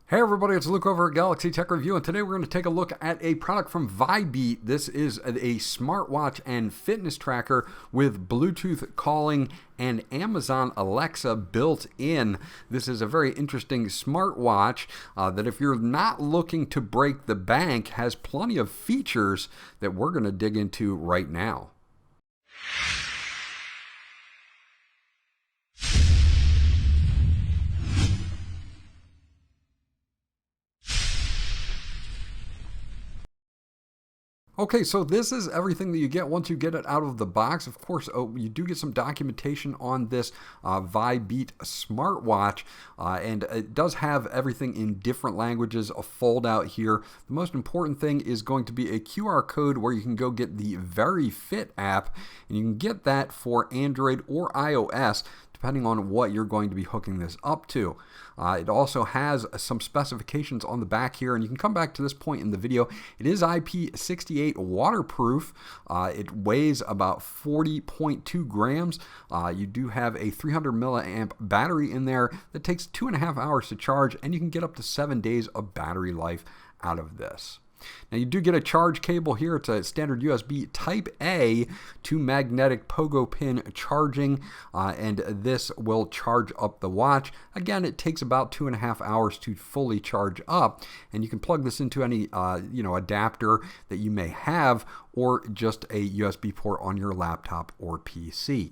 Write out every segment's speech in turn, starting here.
Hey everybody, it's Luke over at Galaxy Tech Review, and today we're going to take a look at a product from Vibeat. This is a smartwatch and fitness tracker with Bluetooth calling and Amazon Alexa built in. This is a very interesting smartwatch that, if you're not looking to break the bank, has plenty of features that we're going to dig into right now. Okay, so this is everything that you get once you get it out of the box. Of course, you do get some documentation on this Vibeat smartwatch, and it does have everything in different languages, a fold out here. The most important thing is going to be a QR code where you can go get the Very Fit app, and you can get that for Android or iOS, depending on what you're going to be hooking this up to. It also has some specifications on the back here, and you can come back to this point in the video. It is IP68 waterproof. It weighs about 40.2 grams. You do have a 300 milliamp battery in there that takes 2.5 hours to charge, and you can get up to 7 days of battery life out of this. Now you do get a charge cable here. It's a standard USB Type A to magnetic pogo pin charging, and this will charge up the watch. Again, it takes about 2.5 hours to fully charge up, and you can plug this into any adapter that you may have, or just a USB port on your laptop or PC.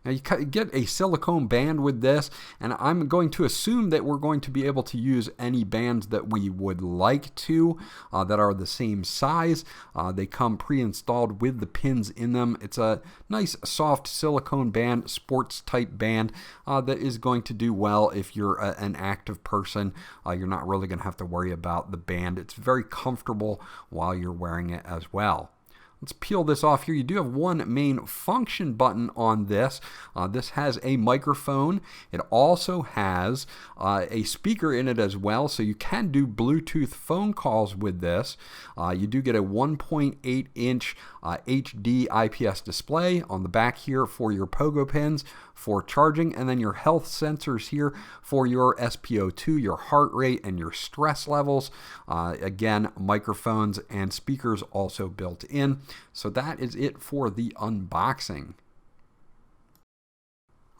Now you get a silicone band with this, and I'm going to assume that we're going to be able to use any bands that we would like to that are the same size. They come pre-installed with the pins in them. It's a nice soft silicone band, sports type band that is going to do well if you're an active person. You're not really going to have to worry about the band. It's very comfortable while you're wearing it as well. Let's peel this off here. You do have one main function button on this. This has a microphone. It also has a speaker in it as well, so you can do Bluetooth phone calls with this. You do get a 1.8 inch HD IPS display on the back here for your pogo pins for charging, and then your health sensors here for your SpO2, your heart rate, and your stress levels. Again, microphones and speakers also built in. So that is it for the unboxing.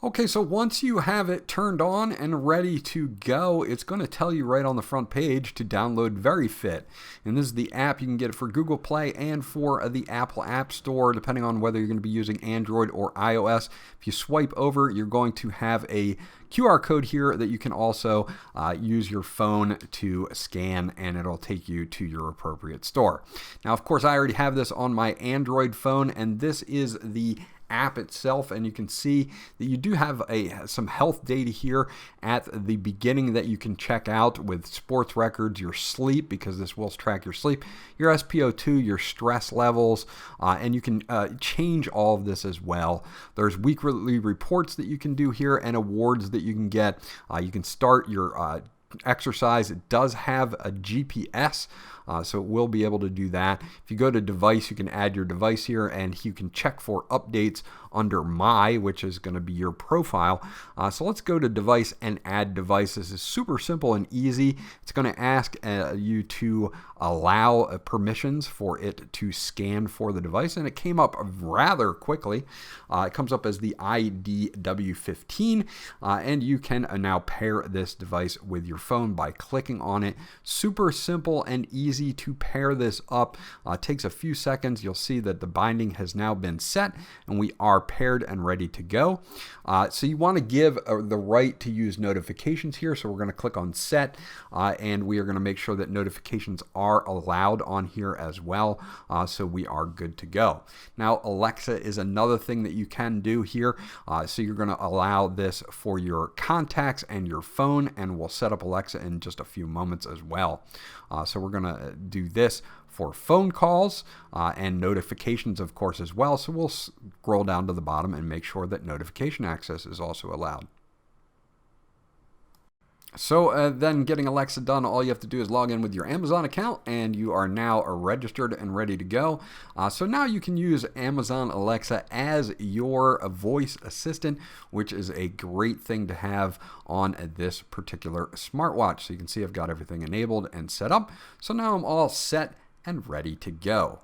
Okay, so once you have it turned on and ready to go, it's going to tell you right on the front page to download Very Fit. And this is the app. You can get it for Google Play and for the Apple App Store, depending on whether you're going to be using Android or iOS. If you swipe over, you're going to have a QR code here that you can also use your phone to scan, and it'll take you to your appropriate store. Now, of course, I already have this on my Android phone, and this is the app itself, and you can see that you do have some health data here at the beginning that you can check out with sports records, your sleep, because this will track your sleep, your SpO2, your stress levels, and you can change all of this as well. There's weekly reports that you can do here and awards that you can get. You can start your exercise. It does have a GPS, so it will be able to do that. If you go to device, you can add your device here, and you can check for updates under My, which is going to be your profile. So let's go to device and add device. This is super simple and easy. It's going to ask you to allow permissions for it to scan for the device, and it came up rather quickly. It comes up as the IDW15, and you can now pair this device with your phone by clicking on it. Super simple and easy to pair this up. It takes a few seconds. You'll see that the binding has now been set, and we are paired and ready to go. So you want to give the right to use notifications here. So we're going to click on set, and we are going to make sure that notifications are allowed on here as well. So we are good to go. Now, Alexa is another thing that you can do here. So you're going to allow this for your contacts and your phone, and we'll set up Alexa in just a few moments as well. So we're going to do this for phone calls and notifications, of course, as well. So we'll scroll down to the bottom and make sure that notification access is also allowed. So then getting Alexa done, all you have to do is log in with your Amazon account and you are now registered and ready to go. So now you can use Amazon Alexa as your voice assistant, which is a great thing to have on this particular smartwatch. So you can see I've got everything enabled and set up. So now I'm all set and ready to go.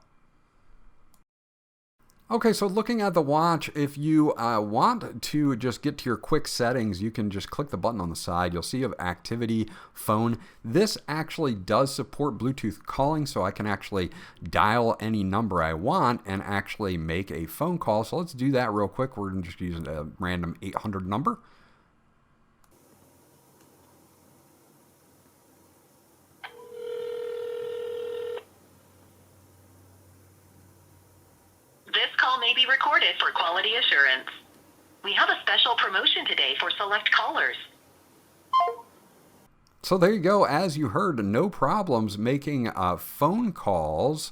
Okay, so looking at the watch, if you want to just get to your quick settings, you can just click the button on the side. You'll see you have activity, phone. This actually does support Bluetooth calling, so I can actually dial any number I want and actually make a phone call. So let's do that real quick. We're just using a random 800 number. This call may be recorded for quality assurance. We have a special promotion today for select callers. So there you go. As you heard, no problems making phone calls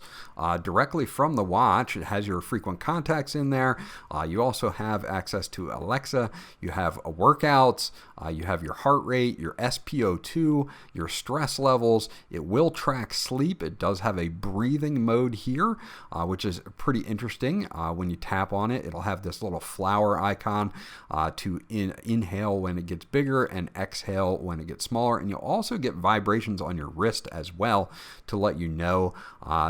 directly from the watch. It has your frequent contacts in there. You also have access to Alexa. You have workouts. You have your heart rate, your SpO2, your stress levels. It will track sleep. It does have a breathing mode here, which is pretty interesting. When you tap on it, it'll have this little flower icon to inhale when it gets bigger and exhale when it gets smaller. And you'll also get vibrations on your wrist as well to let you know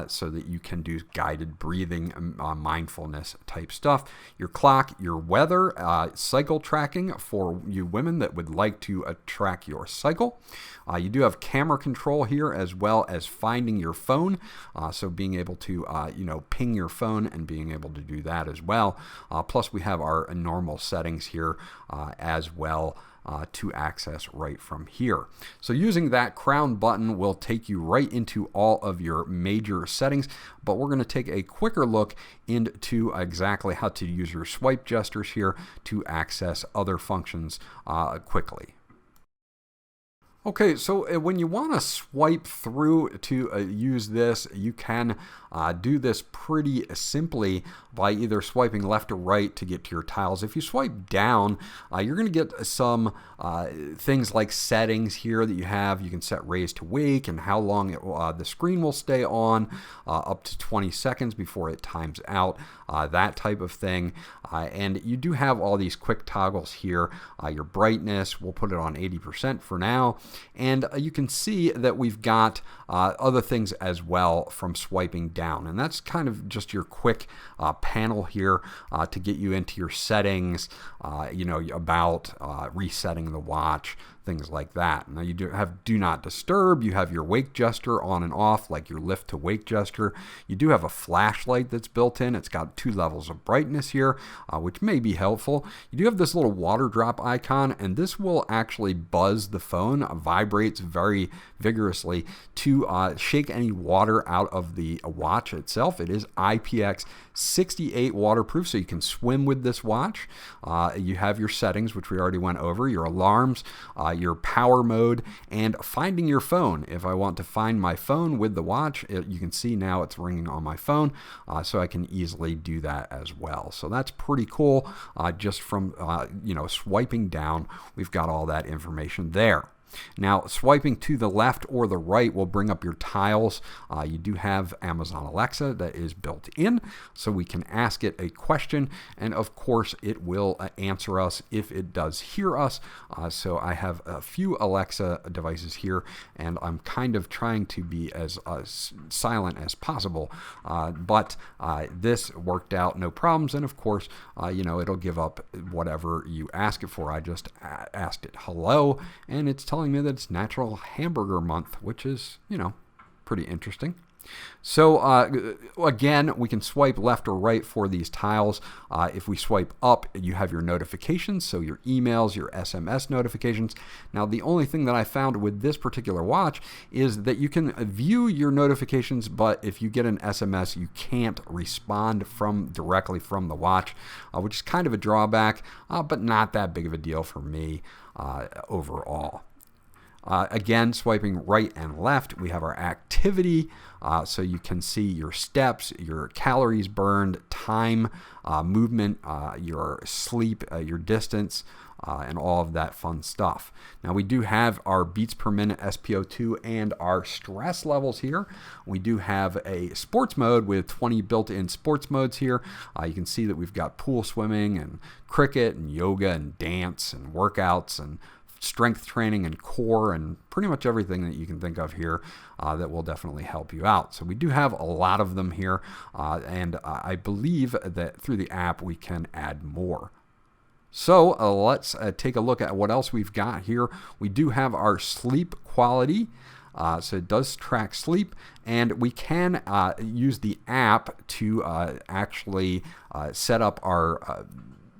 so that you can do guided breathing, mindfulness type stuff. Your clock, your weather, cycle tracking for you women that would like to track your cycle. You do have camera control here as well as finding your phone. So being able to ping your phone and being able to do that as well. Plus we have our normal settings here as well. To access right from here. So using that crown button will take you right into all of your major settings, but we're going to take a quicker look into exactly how to use your swipe gestures here to access other functions quickly. Okay, so when you want to swipe through to use this, you can do this pretty simply by either swiping left or right to get to your tiles. If you swipe down, you're going to get some things like settings here that you have. You can set raise to wake and how long the screen will stay on, up to 20 seconds before it times out, that type of thing. And you do have all these quick toggles here. Your brightness, we'll put it on 80% for now. And you can see that we've got other things as well from swiping down. And that's kind of just your quick panel here to get you into your settings, about resetting the watch, things like that. Now you have do not disturb. You have your wake gesture on and off, like your lift to wake gesture. You do have a flashlight that's built in. It's got 2 levels of brightness here, which may be helpful. You do have this little water drop icon, and this will actually buzz the phone, vibrates very vigorously to shake any water out of the watch itself. It is IPX68 waterproof, so you can swim with this watch. You have your settings, which we already went over, your alarms, your power mode, and finding your phone. If I want to find my phone with the watch, you can see now it's ringing on my phone, so I can easily do that as well. So that's pretty cool. Just from swiping down, we've got all that information there. Now, swiping to the left or the right will bring up your tiles. You do have Amazon Alexa that is built in, so we can ask it a question, and of course it will answer us if it does hear us. So I have a few Alexa devices here, and I'm kind of trying to be as silent as possible, but this worked out no problems, and of course it'll give up whatever you ask it for. I just asked it hello, and it's telling me that it's Natural Hamburger Month, which is, pretty interesting. So again, we can swipe left or right for these tiles. If we swipe up, you have your notifications, so your emails, your SMS notifications. Now, the only thing that I found with this particular watch is that you can view your notifications, but if you get an SMS, you can't respond directly from the watch, which is kind of a drawback, but not that big of a deal for me overall. Again, swiping right and left, we have our activity, so you can see your steps, your calories burned, time, movement, your sleep, your distance, and all of that fun stuff. Now we do have our beats per minute SpO2 and our stress levels here. We do have a sports mode with 20 built-in sports modes here. You can see that we've got pool swimming and cricket and yoga and dance and workouts and strength training and core and pretty much everything that you can think of here that will definitely help you out. So we do have a lot of them here, and I believe that through the app we can add more. So let's take a look at what else we've got here. We do have our sleep quality. So it does track sleep, and we can use the app to actually set up our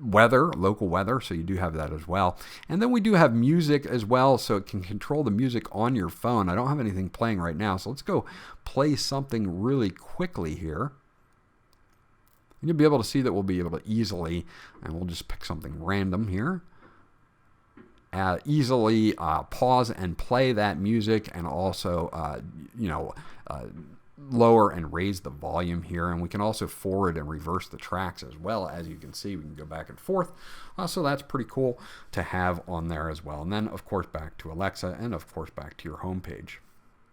local weather, so you do have that as well. And then we do have music as well, so it can control the music on your phone. I don't have anything playing right now, so let's go play something really quickly here. And you'll be able to see that we'll be able to easily, and we'll just pick something random here, easily pause and play that music, and also lower and raise the volume here. And we can also forward and reverse the tracks as well. As you can see, we can go back and forth. So that's pretty cool to have on there as well. And then, of course, back to Alexa, and of course back to your home page.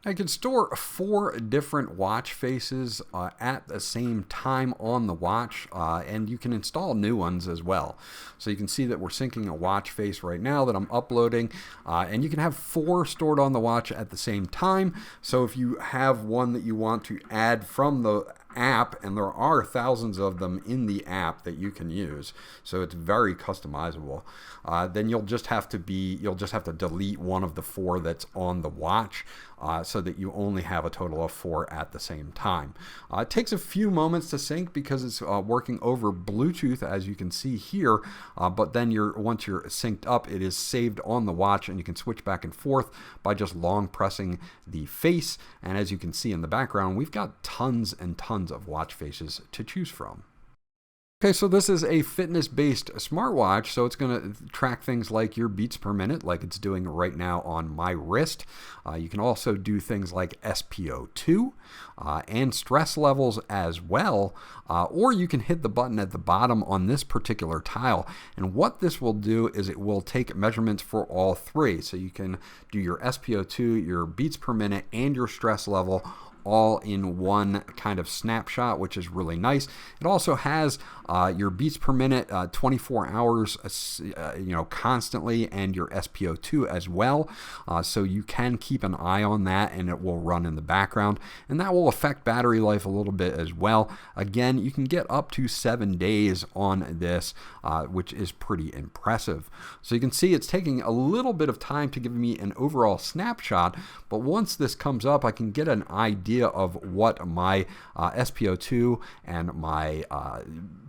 I can store 4 different watch faces at the same time on the watch, and you can install new ones as well. So you can see that we're syncing a watch face right now that I'm uploading, and you can have 4 stored on the watch at the same time. So if you have one that you want to add from the app, and there are thousands of them in the app that you can use, so it's very customizable, then you'll just have to delete one of the 4 that's on the watch, so that you only have a total of 4 at the same time. It takes a few moments to sync because it's working over Bluetooth, as you can see here, but then once you're synced up, it is saved on the watch, and you can switch back and forth by just long pressing the face. And as you can see in the background, we've got tons and tons of watch faces to choose from. Okay, so this is a fitness-based smartwatch, so it's going to track things like your beats per minute, like it's doing right now on my wrist. You can also do things like SpO2 and stress levels as well, or you can hit the button at the bottom on this particular tile, and what this will do is it will take measurements for all 3. So you can do your SpO2, your beats per minute, and your stress level all in one kind of snapshot, which is really nice. It also has your beats per minute 24 hours constantly, and your SpO2 as well, so you can keep an eye on that, and it will run in the background, and that will affect battery life a little bit as well. Again, you can get up to 7 days on this, which is pretty impressive. So you can see it's taking a little bit of time to give me an overall snapshot, but once this comes up, I can get an idea of what my SpO2 and my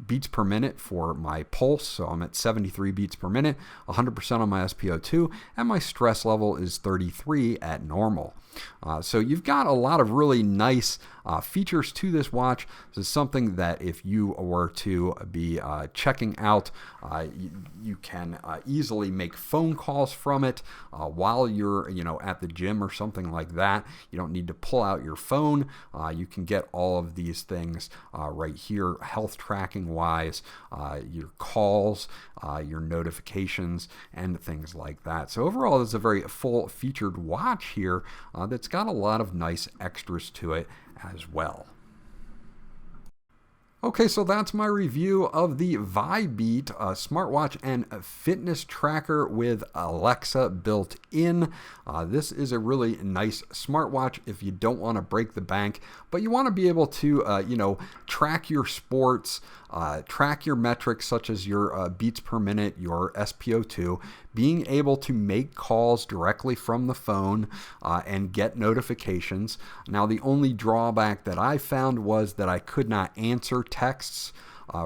beats per minute for my pulse. So I'm at 73 beats per minute, 100% on my SpO2, and my stress level is 33 at normal. So you've got a lot of really nice features to this watch. This is something that if you were to be checking out, you can easily make phone calls from it while you're at the gym or something like that. You don't need to pull out your phone. You can get all of these things right here, health tracking wise, your calls, your notifications, and things like that. So overall, it's a very full featured watch here that's got a lot of nice extras to it as well. Okay, so that's my review of the Vibeat smartwatch and fitness tracker with Alexa built in. This is a really nice smartwatch if you don't want to break the bank, but you want to be able to, track your sports, track your metrics such as your beats per minute, your SpO2, being able to make calls directly from the phone and get notifications. Now, the only drawback that I found was that I could not answer texts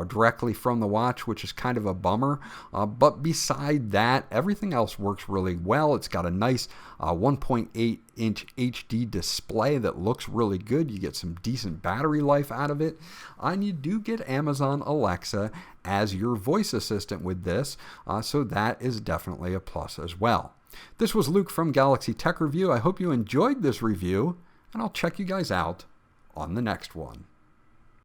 directly from the watch, which is kind of a bummer. But beside that, everything else works really well. It's got a nice 1.8-inch HD display that looks really good. You get some decent battery life out of it. And you do get Amazon Alexa as your voice assistant with this, so that is definitely a plus as well. This was Luke from Galaxy Tech Review. I hope you enjoyed this review, and I'll check you guys out on the next one.